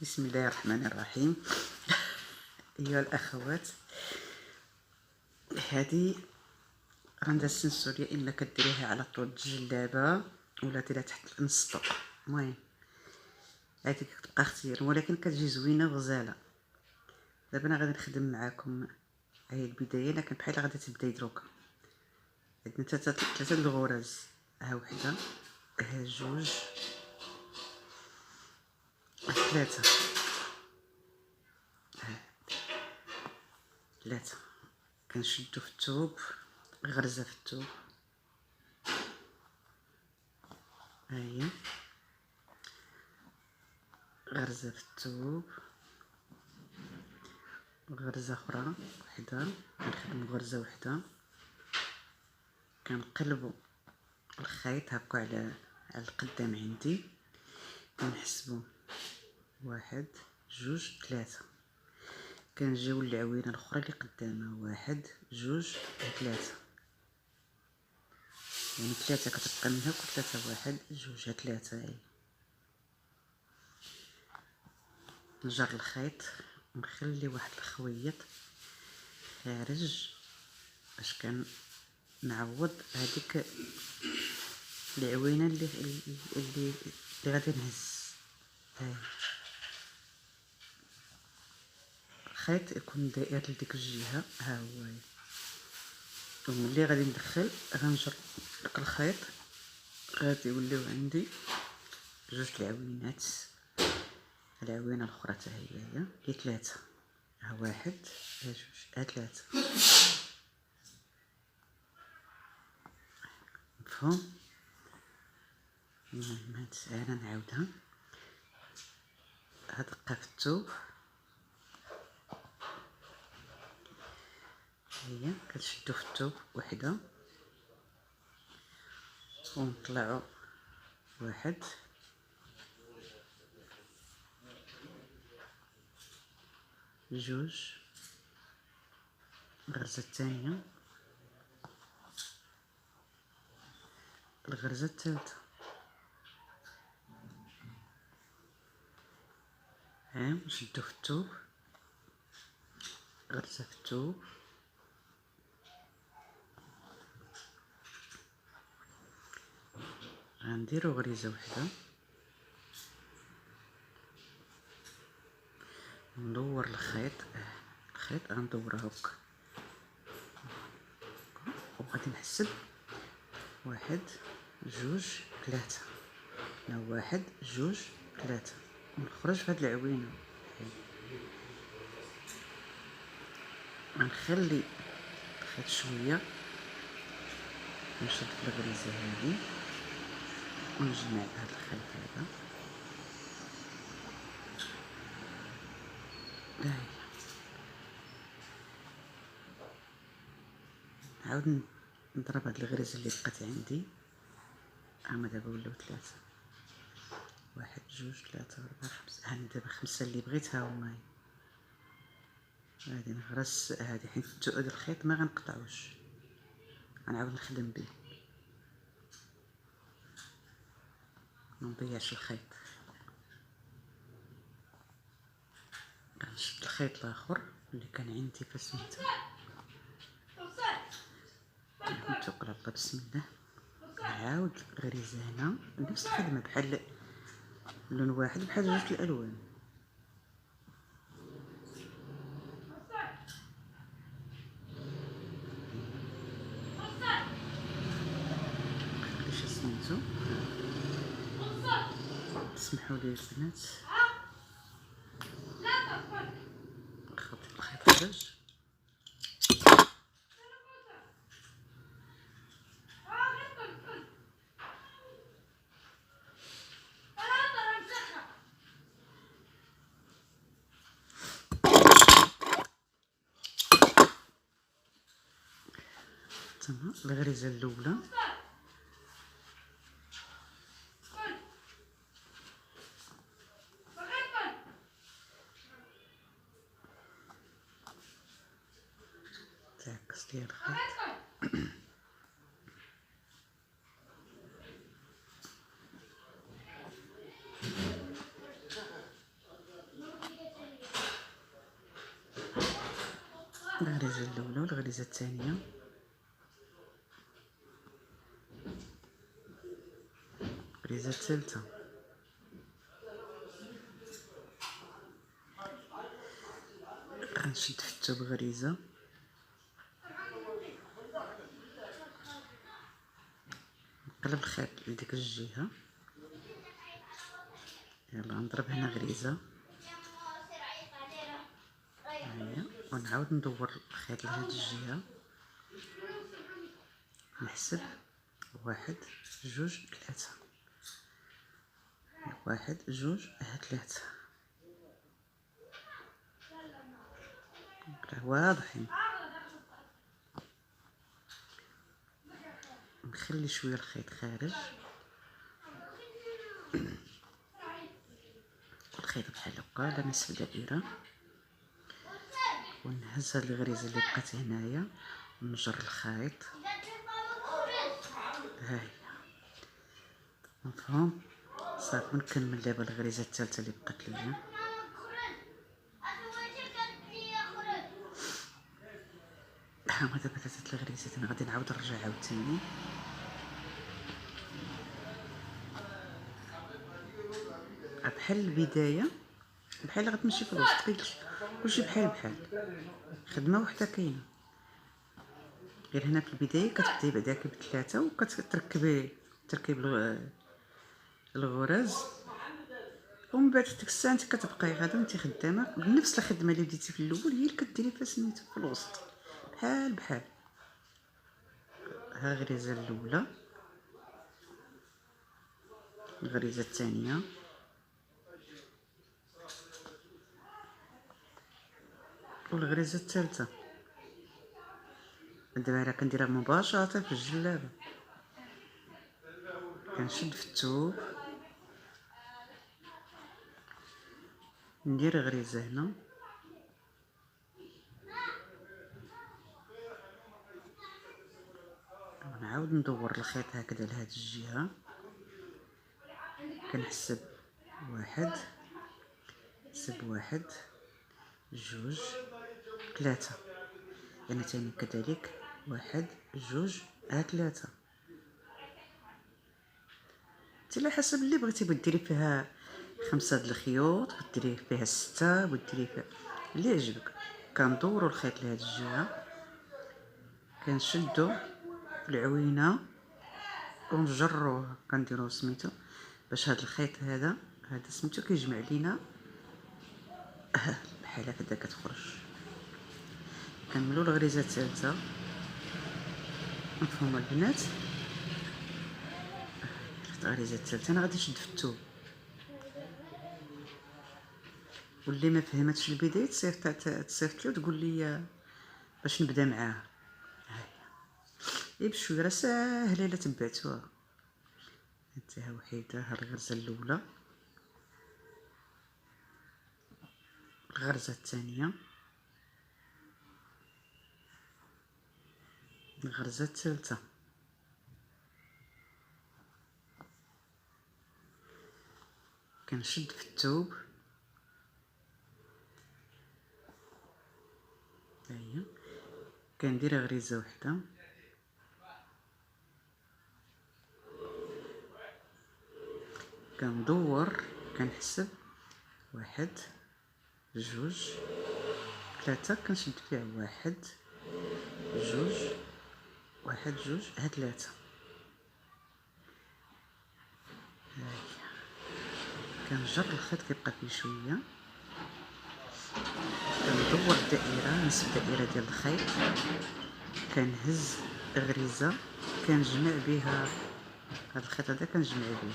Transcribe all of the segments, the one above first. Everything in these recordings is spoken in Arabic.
بسم الله الرحمن الرحيم. أيها الأخوات، هذه غندير السنسورية، إما كديريها على طول الجلابة ولا ديريها تحت الانسطو. المهم هذه كتبقى اختيار، ولكن كتجي زوينة وغزالة. دابا أنا غادي نخدم معاكم هاي البداية، لكن بحال غادي تبداي دروكا. عندنا ثلاثة الغرز، ها وحدة، ها جوج، ثلاثة، ثلاثة. كنشدو في الثوب، غرزة في الثوب، ها هي غرزة في الثوب، غرزة أخرى وحدة، كنخدمو غرزة وحدة، كنقلبو الخيط هكا على القدام عندي، كنحسبو واحد جوج ثلاثة، كنجيو للعوينة الأخرى اللي قدامها، واحد جوج ثلاثة، يعني ثلاثة كتبقى من هاك وثلاثة، واحد جوج ثلاثة. هاي نجر الخيط ونخلي واحد الخويط خارج باش كنعوض هذيك العوينه اللي غادي نهز. هاي الخيط يكون دائر لديك الجهه، ها هو. وملي غادي ندخل غنجر داك الخيط، غادي يوليو عندي جوج العوينات. العوينه الاخرى حتى هي ثلاثه، ها واحد، ها جوج، ها ثلاثه. مفهوم؟ المهم انا نعاودها. هدقة في الثوب، هي كتشدو في الثوب وحده، ونطلعو واحد، جوج، الغرزة الثانية، الغرزة الثالثة، نشدو في الثوب، غرزة في الثوب، غنديرو غريزة وحدة، ندور الخيط، الخيط غندوره هكا، وغادي نحسب واحد جوج ثلاثة، لا واحد جوج ثلاثة، ونخرج في هاد العوينة. غنخلي الخيط شوية، نشد في الغريزة هادي ونجمع بهاد الخيط هذا. ها هي، نعاود نضرب هاد الغريزة اللي بقات عندي. هما دابا ولاو ثلاثة، واحد جوج ثلاثة أربعة خمسة. هاني دابا خمسة اللي بغيت ها هما. غادي نغرس هادي حيت هاد الخيط ما غنقطعوش، غنعاود نخدم بيه، منضيعش الخيط. غنشد الخيط الاخر اللي كان عندي فسميتو، نتوكل على الله، بسم الله. نعاود غريزة هنا، نفس الخدمة بحال لون واحد، بحال جوج الالوان. خليش سميتو، اسمحوا لي البنات، خطيت الخيط خرج. تما الغريزة الاولى، تعكس ديال الخيط، الغريزة الأولى والغريزة الثانية، الغريزة الثالثة، غنشد في الثوب غريزة، نقلب الخيط لديك الجهة، يلا نضرب هنا غريزة، هيا، ونعاود ندور الخيط لهاد الجهة، نحسب 1 2 3، 1 2 3، واضحين. نخلي شويه الخيط خارج، الخيط بحال هكا على نصف دائره، ونهز هاد الغريزه اللي بقات هنايا ونجر الخيط، ها هي مفهوم. صافي نكمل دابا الغريزه الثالثه اللي بقات ليا، ها دابا ثلاثه الغريزات. انا غادي نعاود نرجع عاوتاني، بحال البدايه، بحال غتمشي في الوسط، كلشي بحال بحال، خدمه وحده كاينه، غير هنا في البدايه كتبداي بعدا بثلاثه وكتركبي تركيب الغرز، ومن بعد ديك الساعه انت كتبقاي غادا وانت خدامه بنفس الخدمه اللي بديتي في الاول، هي اللي كديري فيها سميتو في الوسط، بحال بحال. ها الغريزه الاولى، الغريزه الثانيه، والغريزه الثالثه. دابا راه كنديرها مباشره في الجلابه، كنشد في الثوب، ندير غريزه هنا، ونعاود ندور الخيط هكذا لهاد الجهه، كنحسب 1 نحسب 1 2 3، انا تاني كذلك 1 2 3. انت على حسب اللي بغيتي، ديري فيها 5 د الخيوط، ديري فيها 6، ديري فيها اللي يعجبك. كندورو الخيط لهاد الجهه، كنشدو في العوينه ونجروه، كنديرو سميتو باش هاد الخيط هذا سميتو كيجمع لينا بحال هكذا كتخرج. كنملو الغريزه الثالثه، مفهومه البنات. الغريزه الثالثه انا غادي نشد في الثوب، واللي ما فهمتش البدايه تصيفط لي وتقول لي باش نبدا معاه. هي بشويه راه ساهله الا تبعتوها. انتها وحيده. ها الغرزه الاولى، الغرزه الثانيه، الغرزه الثالثه، كنشد في الثوب، ها هي كندير غريزه وحده، كندور، كنحسب 1 2 3، كنشد فيها 1 2 1 2 3. هاهي كنجر الخيط كيبقى فيه شويه، كندور الدائره، نصف دائره ديال الخيط، كنهز غريزه كنجمع بها هاد الخيط هذا، كنجمع به.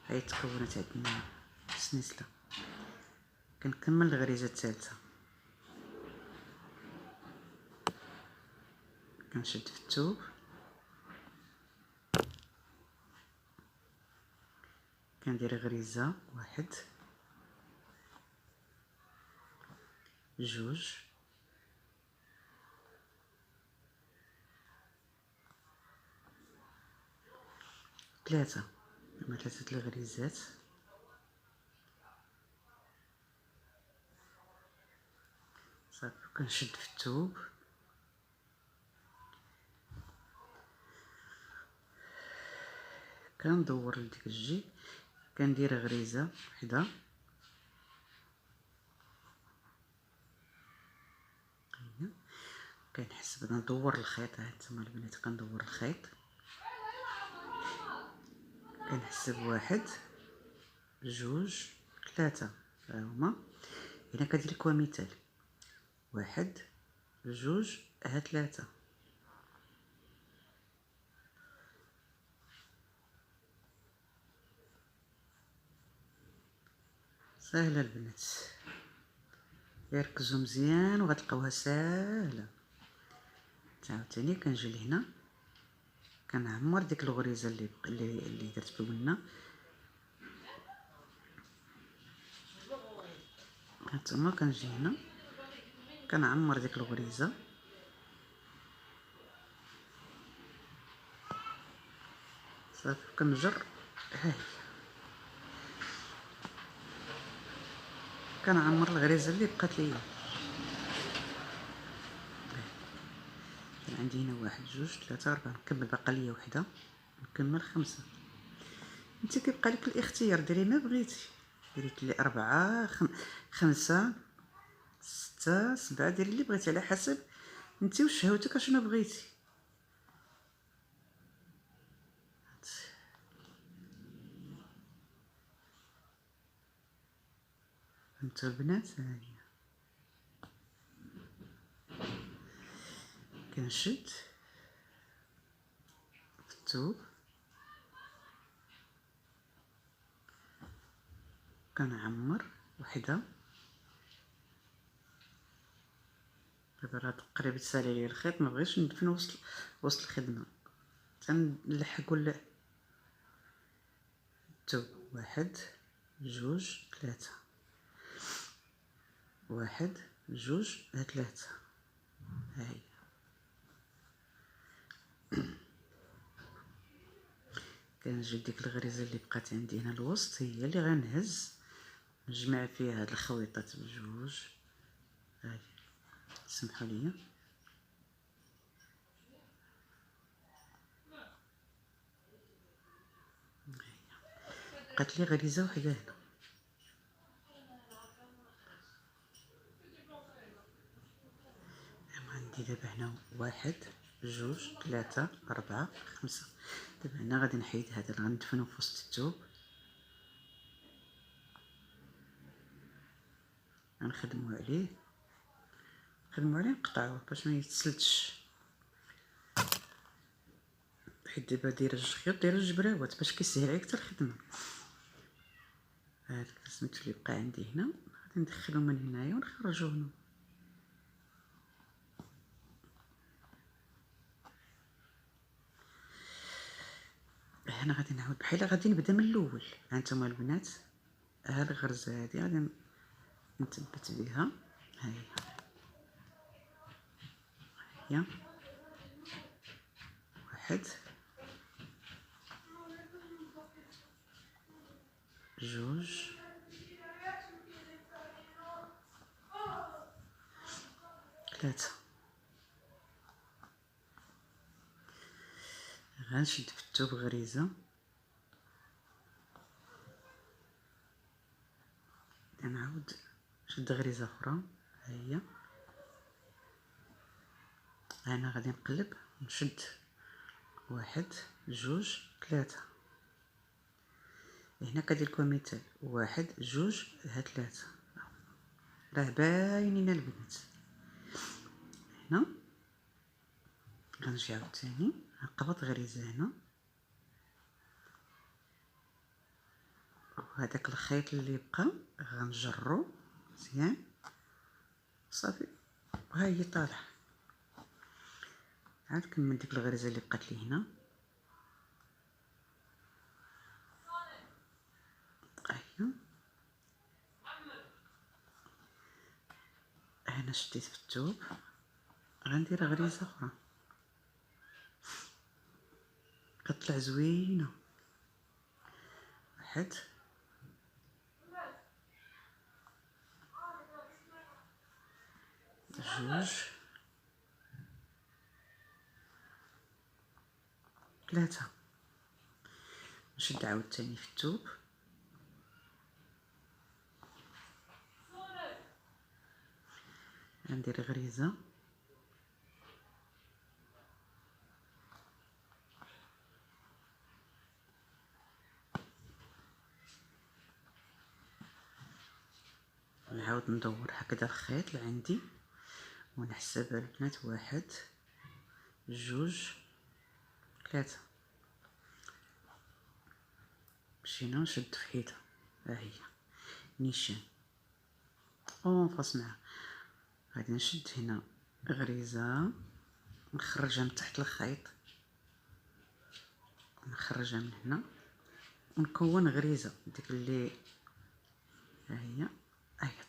هاي تكونت عندنا سنسله. كنكمل الغريزه الثالثه، كنشد في الثوب، كندير غريزه 1 2 3. هما 3 صافي كنشد في الثوب، كندور لديك الجهه، كندير غريزه وحده، كنحس ندور الخيط. ها انتما البنات كندور الخيط، كنحسب 1 2 3 ها هما. هنا كدير لكم مثال 1 2 ها 3. ساهله البنات، يركزوا مزيان وغتلقاوها ساهله. عاوتاني كنجي لهنا كنعمر ديك الغريزه اللي درت بونا. هانتوما كنجي هنا كنعمر ديك الغريزه، صافي كنجر. ها هي كنعمر الغريزه اللي بقات ليا. كان عندي هنا 1 2 3 4، نكمل باقا ليا وحده، نكمل 5. انت كيبقى لك الاختيار، ديري ما بغيتي، ديري لي 4 5 6 7، ديري اللي بغيتي على حسب انت وشهوتك اشنو بغيتي. انتو البنات ها هي كنشد في الثوب، كنعمر وحده. دابا راه قريب تسالي لي الخيط، ما بغيتش ندفن وسط الخدمه، تنلحقوا الثوب. 1 2 3 1 2 3 ها هي. كنجيب ديك الغريزه اللي بقات عندي هنا الوسط، هي اللي غنهز نجمع فيها هاد الخويطات بجوج. هاي سمحوا لي، بقات لي غريزه وحده هنا. عندي دابا هنا 1 2 3 4 5. دابا هنا غادي نحيد هذا اللي غندفنو في وسط الثوب، غنخدمو عليه نقطعوه باش ما يتسلتش، حيت دابا دايره جوج خيوط، دايره جوج براوات باش كيسهل عليك حتى الخدمه. هاد سميتو اللي بقى عندي هنا غادي ندخلو من هنايا ونخرجو هنا. هنا غادي نعاود بحال غادي نبدا من الاول. هانتوما البنات، ها الغرزه هادي غادي نثبت بها. ها هي 1 2 3. غنشد في الثوب غريزه، نعاود نشد غريزه اخرى. ها هي انا غادي نقلب نشد 1 2 3. هنا كدير لكم مثال 1 2 ها 3، راه باينين البنات. هنا غنجي عاوتاني نقبض غريزه هنا، وهداك الخيط اللي بقى غنجرو مزيان صافي. ها هي طالعه، عاد كمل ديك الغريزه اللي بقات لي هنا. ايوا هنا شديت في الثوب، غندير غريزه اخرى كطلع زوينه. 1 2 جوج، 3. نشد عاوتاني في الثوب، غندير غريزه، نعاود ندور هكذا الخيط اللي عندي ونحسب البنات، 1 جوج 3. مشينا نشد في حيطه، ها هي نيشان اونفاس معها. غادي نشد هنا غريزه، نخرجها من تحت الخيط، نخرجها من هنا ونكون غريزه ديك اللي ها هي.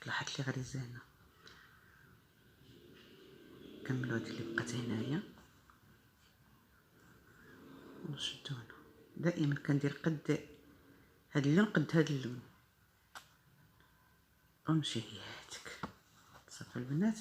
طلعت لي غريزه هنا، كملوا هذه اللي بقات هنايا ونشدو هنا. دائما كندير قد هاد اللون قد هاد اللون ونمشي هي هاتك. صافي البنات،